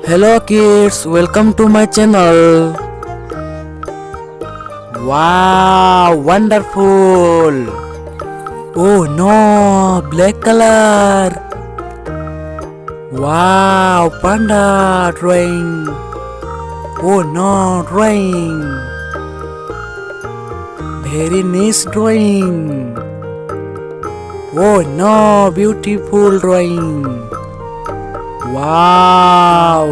Hello kids, welcome to my channel. Wow, wonderful. Oh no, black color. Wow, panda drawing. Oh no, drawing. Very nice drawing. Oh no, beautiful drawing. Wow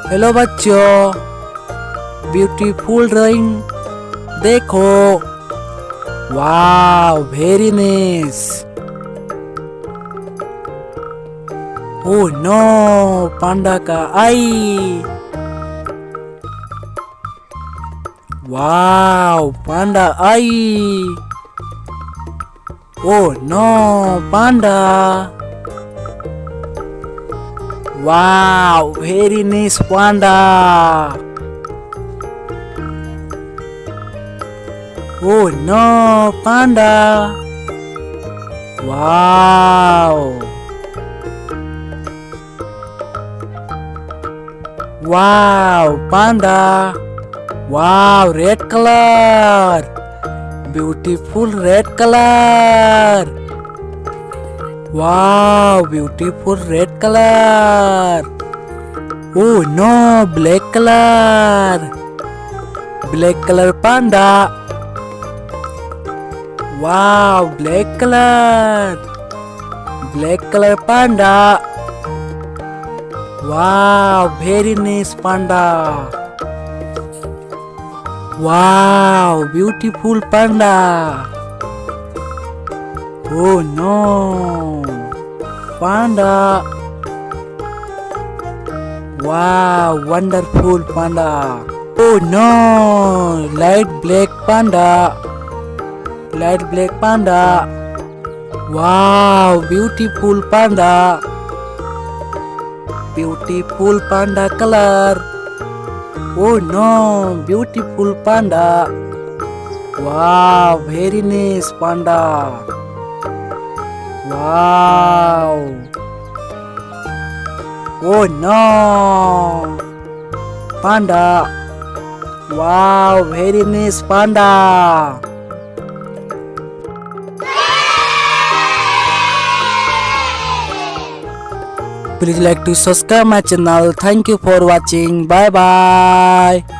hello बच्चों beautiful drawing देखो wow very nice oh no panda का eye wow panda eye oh no panda Wow, very nice panda. Oh no, panda. Wow. Wow, panda. Wow, red color. Beautiful red color. Wow, beautiful red color. Oh no, black color. Black color panda. Wow, black color. Black color panda. Wow, very nice panda. Wow, beautiful panda. Oh no, panda. Wow, wonderful panda. Oh no, light black panda. Light black panda. Wow, beautiful panda. Beautiful panda color. Oh no, beautiful panda. Wow, very nice panda. Wow. Oh no. Panda. Wow, very nice panda. Please like to subscribe my channel. Thank you for watching. Bye bye.